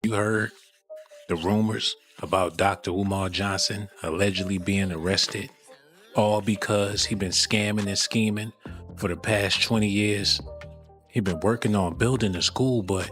You heard the rumors about Dr. Umar Johnson allegedly being arrested, all because he been scamming and scheming for the past 20 years. He been working on building the school, but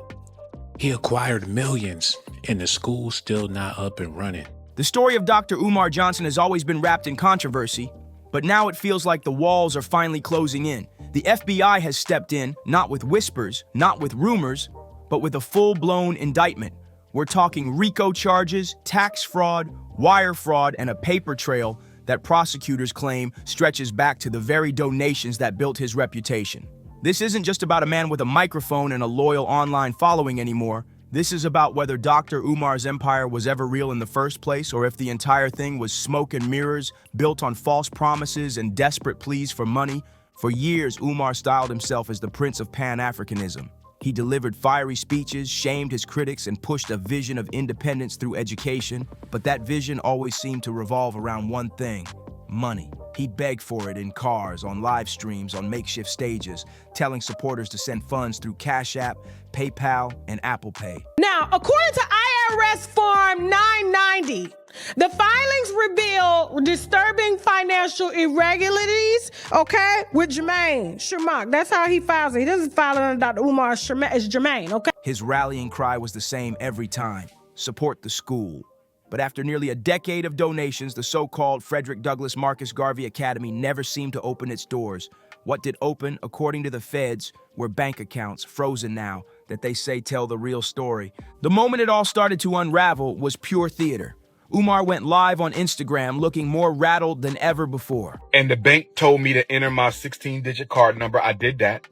he acquired millions and the school's still not up and running. The story of Dr. Umar Johnson has always been wrapped in controversy, but now it feels like the walls are finally closing in. The FBI has stepped in, not with whispers, not with rumors, but with a full-blown indictment. We're talking RICO charges, tax fraud, wire fraud, and a paper trail that prosecutors claim stretches back to the very donations that built his reputation. This isn't just about a man with a microphone and a loyal online following anymore. This is about whether Dr. Umar's empire was ever real in the first place, or if the entire thing was smoke and mirrors, built on false promises and desperate pleas for money. For years, Umar styled himself as the Prince of Pan-Africanism. He delivered fiery speeches, shamed his critics, and pushed a vision of independence through education. But that vision always seemed to revolve around one thing: money. He begged for it in cars, on live streams, on makeshift stages, telling supporters to send funds through Cash App, PayPal, and Apple Pay. Now, according to IRS Form 990, the filings reveal disturbing financial irregularities, okay, with Jermaine Shermark. That's how he files it. He doesn't file it under Dr. Umar. It's Jermaine, okay? His rallying cry was the same every time: support the school. But after nearly a decade of donations, the so-called Frederick Douglass Marcus Garvey Academy never seemed to open its doors. What did open, according to the feds, were bank accounts, frozen now, that they say tell the real story. The moment it all started to unravel was pure theater. Umar went live on Instagram looking more rattled than ever before. And the bank told me to enter my 16-digit card number. I did that.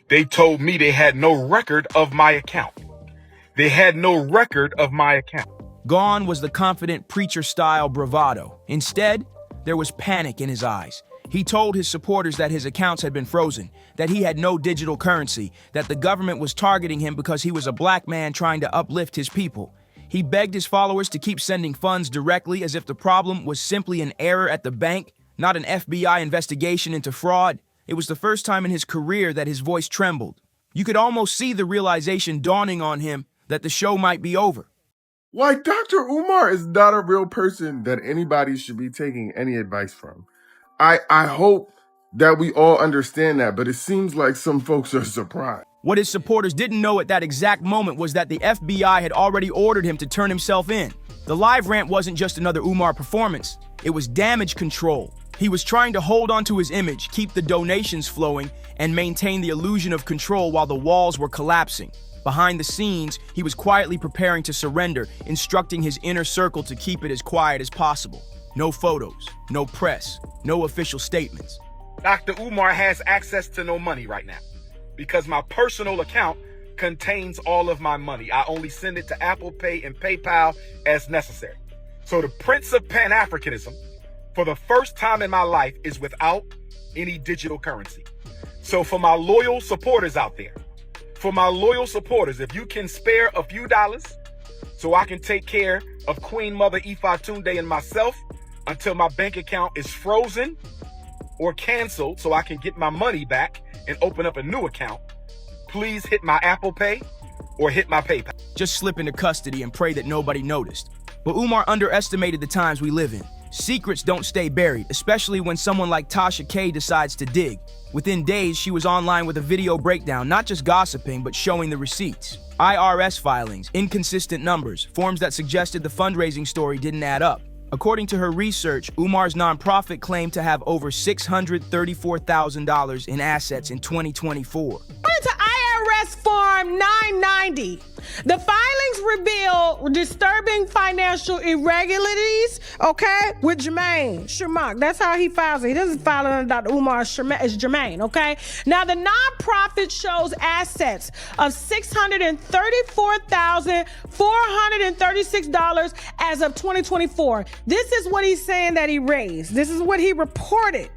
They told me they had no record of my account. They had no record of my account. Gone was the confident preacher-style bravado. Instead, there was panic in his eyes. He told his supporters that his accounts had been frozen, that he had no digital currency, that the government was targeting him because he was a black man trying to uplift his people. He begged his followers to keep sending funds directly, as if the problem was simply an error at the bank, not an FBI investigation into fraud. It was the first time in his career that his voice trembled. You could almost see the realization dawning on him that the show might be over. Like, Dr. Umar is not a real person that anybody should be taking any advice from. I hope that we all understand that, but it seems like some folks are surprised. What his supporters didn't know at that exact moment was that the FBI had already ordered him to turn himself in. The live rant wasn't just another Umar performance. It was damage control. He was trying to hold on to his image, keep the donations flowing, and maintain the illusion of control while the walls were collapsing. Behind the scenes, he was quietly preparing to surrender, instructing his inner circle to keep it as quiet as possible. No photos, no press, no official statements. Dr. Umar has access to no money right now because my personal account contains all of my money. I only send it to Apple Pay and PayPal as necessary. So the Prince of Pan-Africanism, for the first time in my life, is without any digital currency. So for my loyal supporters out there, if you can spare a few dollars so I can take care of Queen Mother Ifa Tunde and myself until my bank account is frozen or canceled so I can get my money back and open up a new account, please hit my Apple Pay or hit my PayPal. Just slip into custody and pray that nobody noticed. But Umar underestimated the times we live in. Secrets don't stay buried, especially when someone like Tasha K decides to dig. Within days, she was online with a video breakdown, not just gossiping, but showing the receipts. IRS filings, inconsistent numbers, forms that suggested the fundraising story didn't add up. According to her research, Umar's nonprofit claimed to have over $634,000 in assets in 2024. According to IRS Form 990, the filings reveal disturbing financial irregularities, okay, with Jermaine Shermark. That's how he files it. He doesn't file it under Dr. Umar. It's Jermaine, okay? Now, the nonprofit shows assets of $634,436 as of 2024. This is what he's saying that he raised. This is what he reported.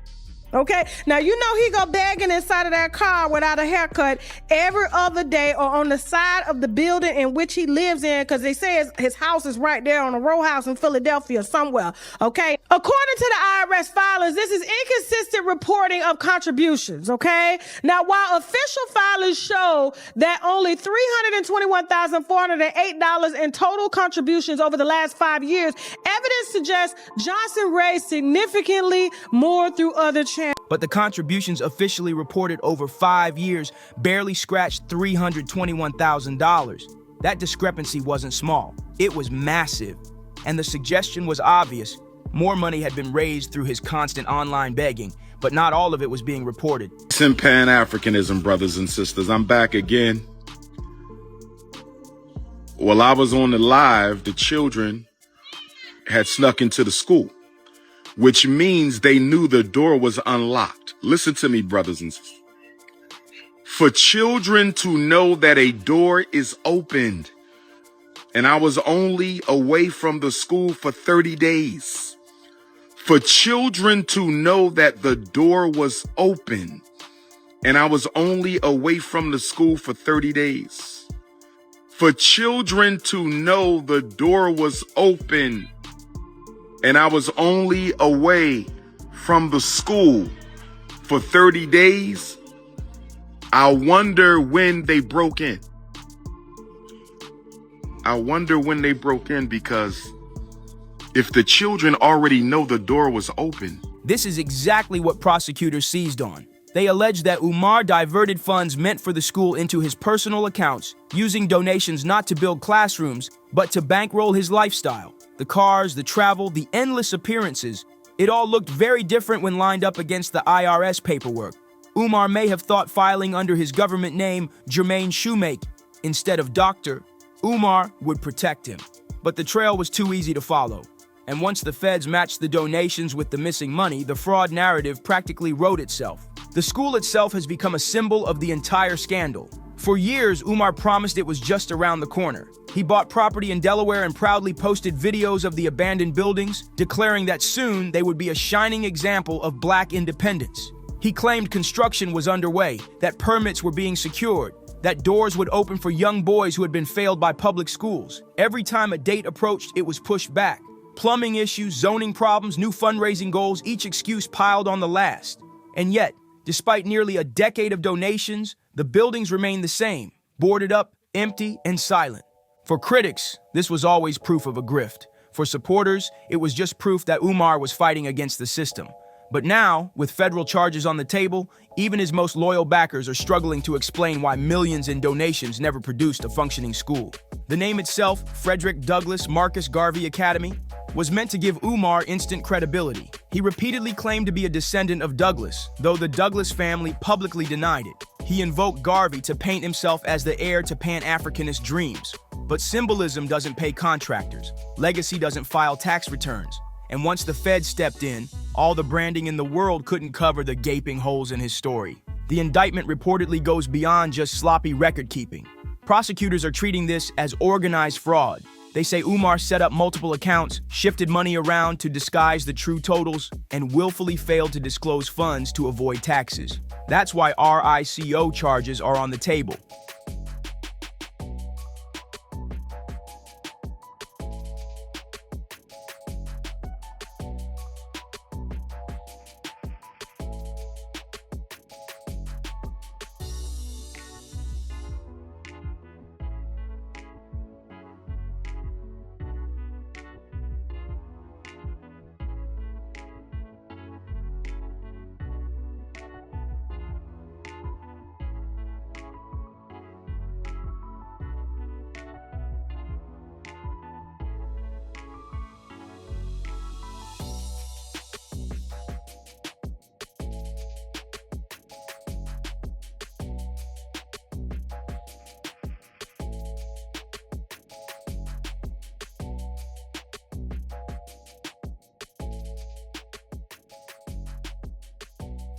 Okay, now you know he go begging inside of that car without a haircut every other day or on the side of the building in which he lives in, because they say his house is right there on a row house in Philadelphia somewhere. Okay, according to the IRS filings, this is inconsistent reporting of contributions. Okay, now while official filings show that only $321,408 in total contributions over the last 5 years, evidence suggests Johnson raised significantly more through other channels. But the contributions officially reported over 5 years barely scratched $321,000. That discrepancy wasn't small. It was massive. And the suggestion was obvious. More money had been raised through his constant online begging, but not all of it was being reported. It's in Pan-Africanism, brothers and sisters. I'm back again. While I was on the live, the children had snuck into the school, which means they knew the door was unlocked. Listen to me, brothers and sisters. For children to know that a door is opened, and I was only away from the school for 30 days. For children to know that the door was open, and I was only away from the school for 30 days. For children to know the door was open, and I was only away from the school for 30 days, I wonder when they broke in. I wonder when they broke in, because if the children already know the door was open. This is exactly what prosecutors seized on. They alleged that Umar diverted funds meant for the school into his personal accounts, using donations not to build classrooms, but to bankroll his lifestyle. The cars, the travel, the endless appearances, it all looked very different when lined up against the IRS paperwork. Umar may have thought filing under his government name, Jermaine Shoemake, instead of Dr. Umar would protect him. But the trail was too easy to follow. And once the feds matched the donations with the missing money, the fraud narrative practically wrote itself. The school itself has become a symbol of the entire scandal. For years, Umar promised it was just around the corner. He bought property in Delaware and proudly posted videos of the abandoned buildings, declaring that soon they would be a shining example of Black independence. He claimed construction was underway, that permits were being secured, that doors would open for young boys who had been failed by public schools. Every time a date approached, it was pushed back. Plumbing issues, zoning problems, new fundraising goals, each excuse piled on the last. And yet, despite nearly a decade of donations, the buildings remained the same, boarded up, empty, and silent. For critics, this was always proof of a grift. For supporters, it was just proof that Umar was fighting against the system. But now, with federal charges on the table, even his most loyal backers are struggling to explain why millions in donations never produced a functioning school. The name itself, Frederick Douglass Marcus Garvey Academy, was meant to give Umar instant credibility. He repeatedly claimed to be a descendant of Douglass, though the Douglass family publicly denied it. He invoked Garvey to paint himself as the heir to Pan-Africanist dreams. But symbolism doesn't pay contractors. Legacy doesn't file tax returns. And once the Fed stepped in, all the branding in the world couldn't cover the gaping holes in his story. The indictment reportedly goes beyond just sloppy record-keeping. Prosecutors are treating this as organized fraud. They say Umar set up multiple accounts, shifted money around to disguise the true totals, and willfully failed to disclose funds to avoid taxes. That's why RICO charges are on the table.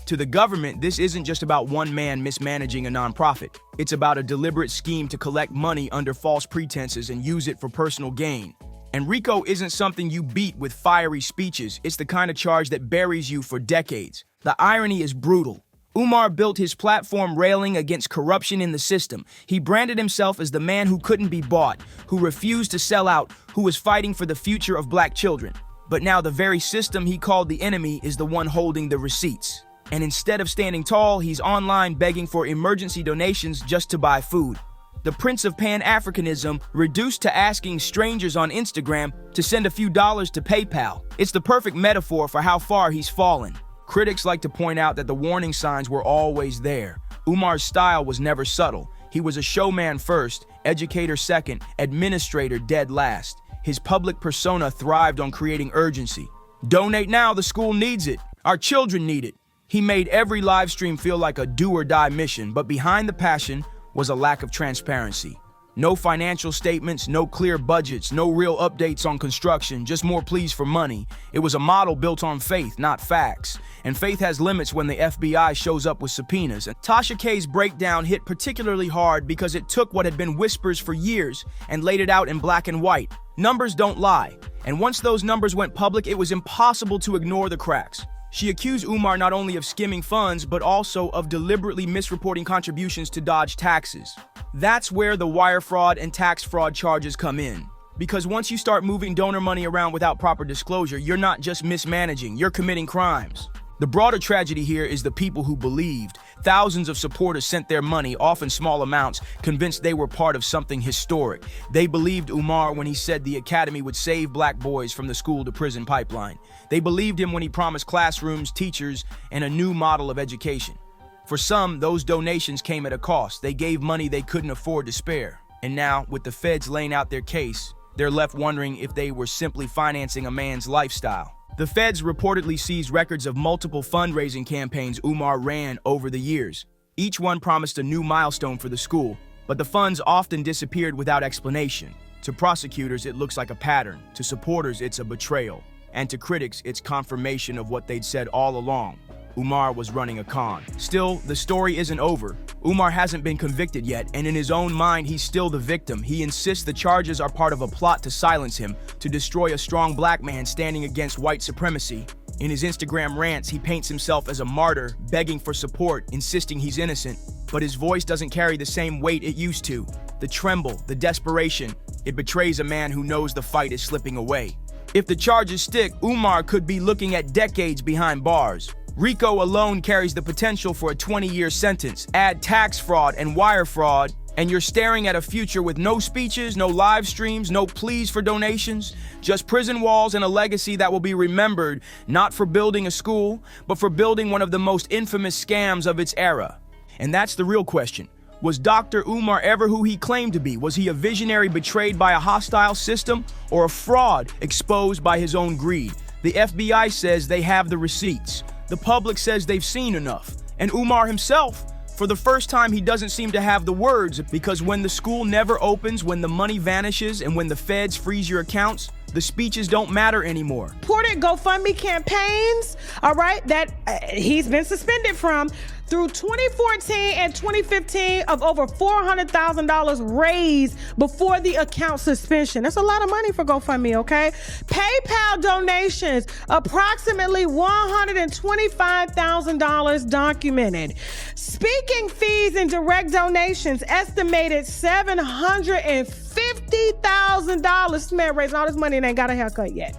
To the government, this isn't just about one man mismanaging a nonprofit. It's about a deliberate scheme to collect money under false pretenses and use it for personal gain. And RICO isn't something you beat with fiery speeches. It's the kind of charge that buries you for decades. The irony is brutal. Umar built his platform railing against corruption in the system. He branded himself as the man who couldn't be bought, who refused to sell out, who was fighting for the future of black children. But now the very system he called the enemy is the one holding the receipts. And instead of standing tall, he's online begging for emergency donations just to buy food. The Prince of Pan-Africanism reduced to asking strangers on Instagram to send a few dollars to PayPal. It's the perfect metaphor for how far he's fallen. Critics like to point out that the warning signs were always there. Umar's style was never subtle. He was a showman first, educator second, administrator dead last. His public persona thrived on creating urgency. Donate now, the school needs it. Our children need it. He made every live stream feel like a do-or-die mission, but behind the passion was a lack of transparency. No financial statements, no clear budgets, no real updates on construction, just more pleas for money. It was a model built on faith, not facts. And faith has limits when the FBI shows up with subpoenas. And Tasha K's breakdown hit particularly hard because it took what had been whispers for years and laid it out in black and white. Numbers don't lie. And once those numbers went public, it was impossible to ignore the cracks. She accused Umar not only of skimming funds, but also of deliberately misreporting contributions to dodge taxes. That's where the wire fraud and tax fraud charges come in. Because once you start moving donor money around without proper disclosure, you're not just mismanaging, you're committing crimes. The broader tragedy here is the people who believed. Thousands of supporters sent their money, often small amounts, convinced they were part of something historic. They believed Umar when he said the academy would save black boys from the school-to-prison pipeline. They believed him when he promised classrooms, teachers, and a new model of education. For some, those donations came at a cost. They gave money they couldn't afford to spare. And now, with the feds laying out their case, they're left wondering if they were simply financing a man's lifestyle. The feds reportedly seized records of multiple fundraising campaigns Umar ran over the years. Each one promised a new milestone for the school, but the funds often disappeared without explanation. To prosecutors, it looks like a pattern. To supporters, it's a betrayal. And to critics, it's confirmation of what they'd said all along. Umar was running a con. Still, the story isn't over. Umar hasn't been convicted yet, and in his own mind, he's still the victim. He insists the charges are part of a plot to silence him, to destroy a strong black man standing against white supremacy. In his Instagram rants, he paints himself as a martyr, begging for support, insisting he's innocent. But his voice doesn't carry the same weight it used to. The tremble, the desperation, it betrays a man who knows the fight is slipping away. If the charges stick, Umar could be looking at decades behind bars. RICO alone carries the potential for a 20-year sentence. Add tax fraud and wire fraud, and you're staring at a future with no speeches, no live streams, no pleas for donations, just prison walls and a legacy that will be remembered not for building a school, but for building one of the most infamous scams of its era. And that's the real question. Was Dr. Umar ever who he claimed to be? Was he a visionary betrayed by a hostile system, or a fraud exposed by his own greed? The FBI says they have the receipts. The public says they've seen enough. And Umar himself, for the first time, he doesn't seem to have the words, because when the school never opens, when the money vanishes, and when the feds freeze your accounts, the speeches don't matter anymore. Reported GoFundMe campaigns, all right, that he's been suspended from through 2014 and 2015 of over $400,000 raised before the account suspension. That's a lot of money for GoFundMe, okay? PayPal donations, approximately $125,000 documented. Speaking fees and direct donations, estimated $750,000. This man raised all this money and ain't got a haircut yet.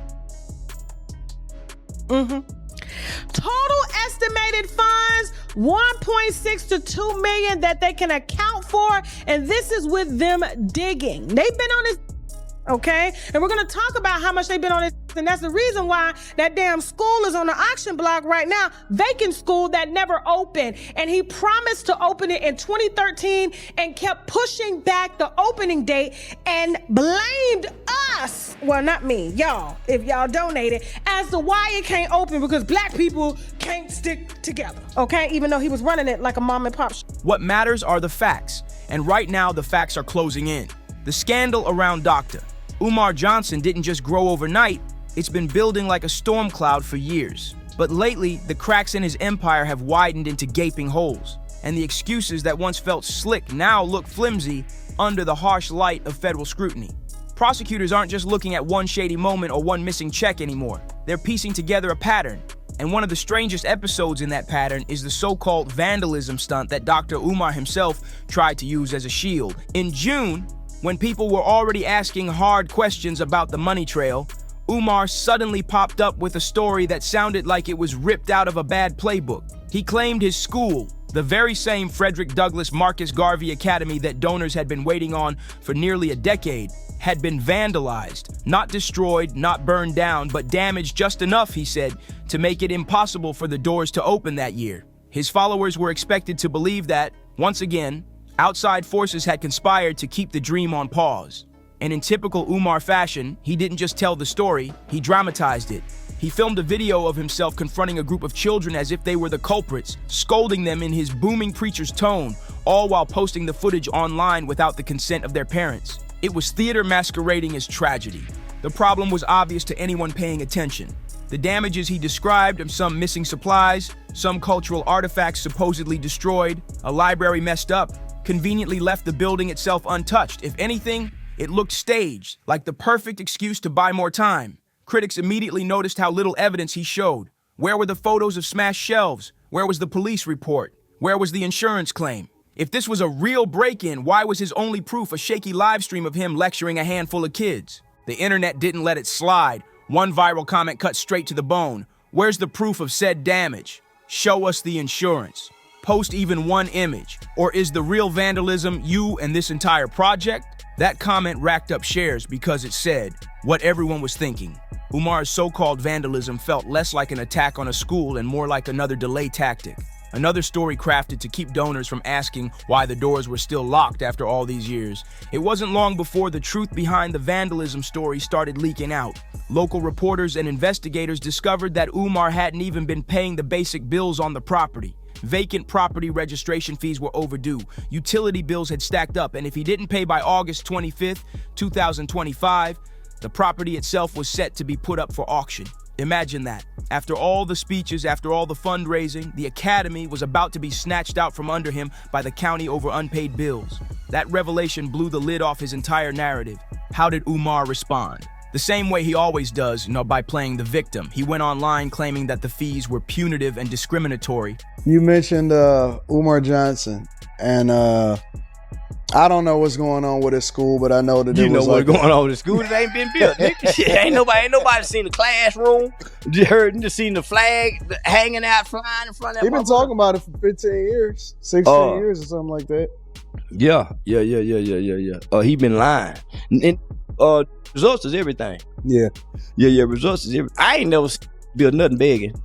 Total estimated funds, 1.6 to 2 million that they can account for, and this is with them digging. They've been on this, okay? And we're gonna talk about how much they've been on this, and that's the reason why that damn school is on the auction block right now, vacant school that never opened. And he promised to open it in 2013 and kept pushing back the opening date and blamed us, well, not me, y'all, if y'all donated, as to why it can't open, because black people can't stick together, okay? Even though he was running it like a mom and pop shop. What matters are the facts, and right now the facts are closing in. The scandal around Dr. Umar Johnson didn't just grow overnight, it's been building like a storm cloud for years. But lately, the cracks in his empire have widened into gaping holes, and the excuses that once felt slick now look flimsy under the harsh light of federal scrutiny. Prosecutors aren't just looking at one shady moment or one missing check anymore. They're piecing together a pattern. And one of the strangest episodes in that pattern is the so-called vandalism stunt that Dr. Umar himself tried to use as a shield. In June, when people were already asking hard questions about the money trail, Umar suddenly popped up with a story that sounded like it was ripped out of a bad playbook. He claimed his school, the very same Frederick Douglass Marcus Garvey Academy that donors had been waiting on for nearly a decade, had been vandalized, not destroyed, not burned down, but damaged just enough, he said, to make it impossible for the doors to open that year. His followers were expected to believe that, once again, outside forces had conspired to keep the dream on pause. And in typical Umar fashion, he didn't just tell the story, he dramatized it. He filmed a video of himself confronting a group of children as if they were the culprits, scolding them in his booming preacher's tone, all while posting the footage online without the consent of their parents. It was theater masquerading as tragedy. The problem was obvious to anyone paying attention. The damages he described of some missing supplies, some cultural artifacts supposedly destroyed, a library messed up, conveniently left the building itself untouched. If anything, it looked staged, like the perfect excuse to buy more time. Critics immediately noticed how little evidence he showed. Where were the photos of smashed shelves? Where was the police report? Where was the insurance claim? If this was a real break-in, why was his only proof a shaky live stream of him lecturing a handful of kids? The internet didn't let it slide. One viral comment cut straight to the bone. Where's the proof of said damage? Show us the insurance. Post even one image. Or is the real vandalism you and this entire project? That comment racked up shares because it said what everyone was thinking. Umar's so-called vandalism felt less like an attack on a school and more like another delay tactic. Another story crafted to keep donors from asking why the doors were still locked after all these years. It wasn't long before the truth behind the vandalism story started leaking out. Local reporters and investigators discovered that Umar hadn't even been paying the basic bills on the property. Vacant property registration fees were overdue. Utility bills had stacked up, and if he didn't pay by August 25th, 2025, the property itself was set to be put up for auction. Imagine that. After all the speeches, after all the fundraising, the academy was about to be snatched out from under him by the county over unpaid bills. That revelation blew the lid off his entire narrative. How did Umar respond? The same way he always does, by playing the victim. He went online claiming that the fees were punitive and discriminatory. You mentioned Umar Johnson, and I don't know what's going on with his school, but I know that you know what's going on with the school. It ain't been built. Shit, ain't nobody seen the classroom. Just seen the flag hanging out, flying in front of that. He's been talking about it for 15 years, 16 years or something like that. Yeah. He been lying. And results is everything. Yeah. Results is everything. I ain't never built nothing begging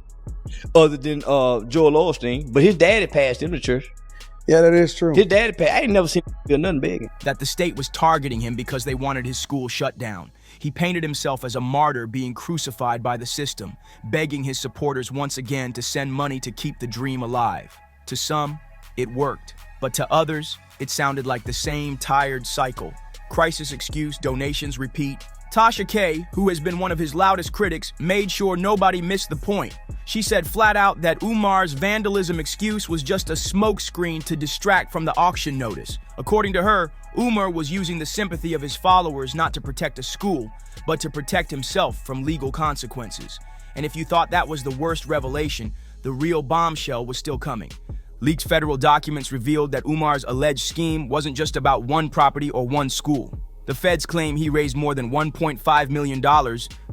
other than Joel Osteen, but his daddy passed him to church. Yeah, that is true. His daddy passed. I ain't never seen him build nothing begging. That the state was targeting him because they wanted his school shut down. He painted himself as a martyr being crucified by the system, begging his supporters once again to send money to keep the dream alive. To some, it worked, but to others, it sounded like the same tired cycle. Crisis excuse, donations repeat. Tasha K, who has been one of his loudest critics, made sure nobody missed the point. She said flat out that Umar's vandalism excuse was just a smokescreen to distract from the auction notice. According to her, Umar was using the sympathy of his followers not to protect a school, but to protect himself from legal consequences. And if you thought that was the worst revelation, the real bombshell was still coming. Leaked federal documents revealed that Umar's alleged scheme wasn't just about one property or one school. The feds claim he raised more than $1.5 million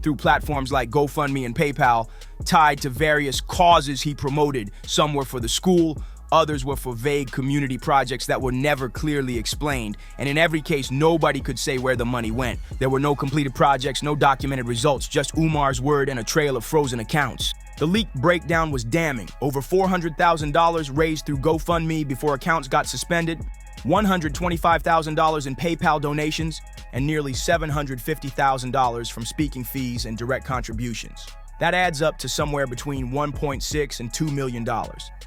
through platforms like GoFundMe and PayPal, tied to various causes he promoted. Some were for the school, others were for vague community projects that were never clearly explained. And in every case, nobody could say where the money went. There were no completed projects, no documented results, just Umar's word and a trail of frozen accounts. The leaked breakdown was damning. Over $400,000 raised through GoFundMe before accounts got suspended, $125,000 in PayPal donations, and nearly $750,000 from speaking fees and direct contributions. That adds up to somewhere between $1.6 and $2 million,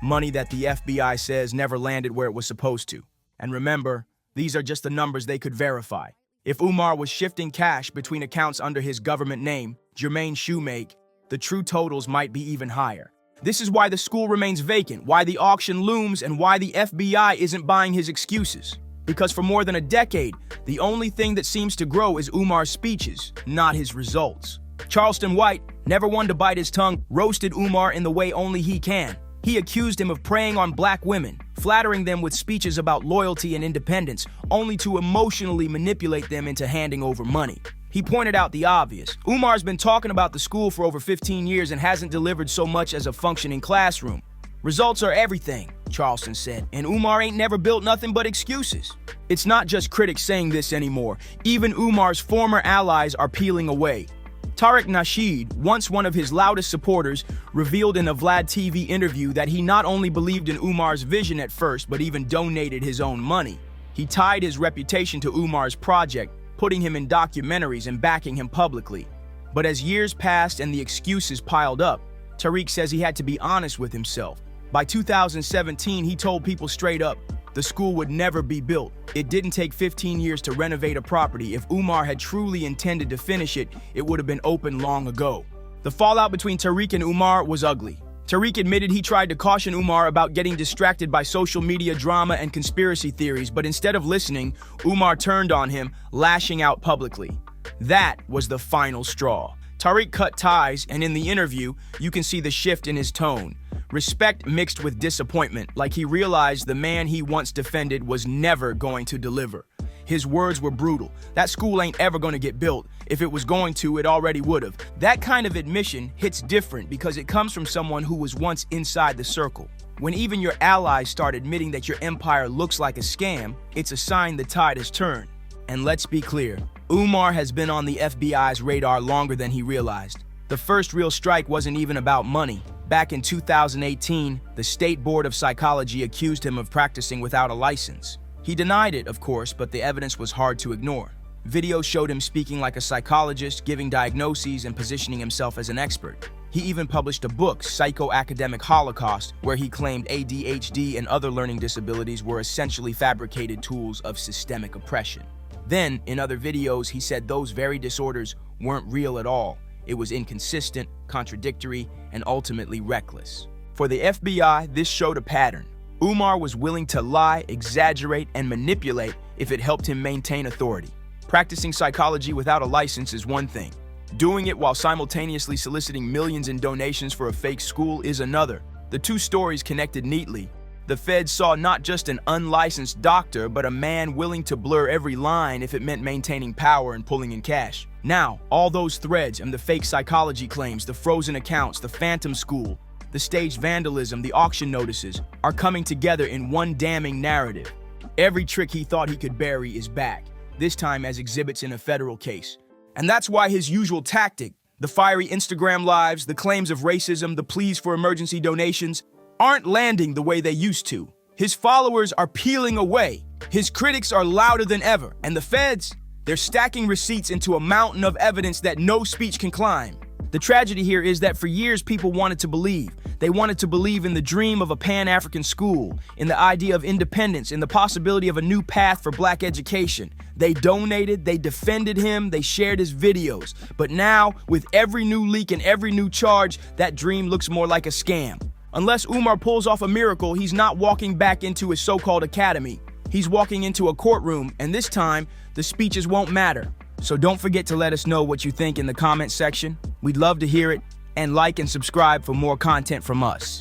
money that the FBI says never landed where it was supposed to. And remember, these are just the numbers they could verify. If Umar was shifting cash between accounts under his government name, Jermaine Shoemake, the true totals might be even higher. This is why the school remains vacant, why the auction looms, and why the FBI isn't buying his excuses. Because for more than a decade, the only thing that seems to grow is Umar's speeches, not his results. Charleston White, never one to bite his tongue, roasted Umar in the way only he can. He accused him of preying on black women, flattering them with speeches about loyalty and independence, only to emotionally manipulate them into handing over money. He pointed out the obvious. Umar's been talking about the school for over 15 years and hasn't delivered so much as a functioning classroom. Results are everything, Charleston said, and Umar ain't never built nothing but excuses. It's not just critics saying this anymore. Even Umar's former allies are peeling away. Tariq Nasheed, once one of his loudest supporters, revealed in a Vlad TV interview that he not only believed in Umar's vision at first, but even donated his own money. He tied his reputation to Umar's project, putting him in documentaries and backing him publicly. But as years passed and the excuses piled up, Tariq says he had to be honest with himself. By 2017, he told people straight up, the school would never be built. It didn't take 15 years to renovate a property. If Umar had truly intended to finish it, it would have been open long ago. The fallout between Tariq and Umar was ugly. Tariq admitted he tried to caution Umar about getting distracted by social media drama and conspiracy theories, but instead of listening, Umar turned on him, lashing out publicly. That was the final straw. Tariq cut ties, and in the interview, you can see the shift in his tone. Respect mixed with disappointment, like he realized the man he once defended was never going to deliver. His words were brutal. That school ain't ever going to get built. If it was going to, it already would have. That kind of admission hits different because it comes from someone who was once inside the circle. When even your allies start admitting that your empire looks like a scam, it's a sign the tide has turned. And let's be clear, Umar has been on the FBI's radar longer than he realized. The first real strike wasn't even about money. Back in 2018, the State Board of Psychology accused him of practicing without a license. He denied it, of course, but the evidence was hard to ignore. Videos showed him speaking like a psychologist, giving diagnoses and positioning himself as an expert. He even published a book, Psychoacademic Holocaust, where he claimed ADHD and other learning disabilities were essentially fabricated tools of systemic oppression. Then, in other videos, he said those very disorders weren't real at all. It was inconsistent, contradictory, and ultimately reckless. For the FBI, this showed a pattern. Umar was willing to lie, exaggerate, and manipulate if it helped him maintain authority. Practicing psychology without a license is one thing. Doing it while simultaneously soliciting millions in donations for a fake school is another. The two stories connected neatly. The feds saw not just an unlicensed doctor, but a man willing to blur every line if it meant maintaining power and pulling in cash. Now, all those threads and the fake psychology claims, the frozen accounts, the phantom school, the staged vandalism, the auction notices, are coming together in one damning narrative. Every trick he thought he could bury is back, this time as exhibits in a federal case. And that's why his usual tactic, the fiery Instagram lives, the claims of racism, the pleas for emergency donations, aren't landing the way they used to. His followers are peeling away. His critics are louder than ever. And the feds, they're stacking receipts into a mountain of evidence that no speech can climb. The tragedy here is that for years people wanted to believe. They wanted to believe in the dream of a Pan-African school, in the idea of independence, in the possibility of a new path for black education. They donated, they defended him, they shared his videos. But now, with every new leak and every new charge, that dream looks more like a scam. Unless Umar pulls off a miracle, he's not walking back into his so-called academy. He's walking into a courtroom, and this time, the speeches won't matter. So don't forget to let us know what you think in the comment section. We'd love to hear it, and like and subscribe for more content from us.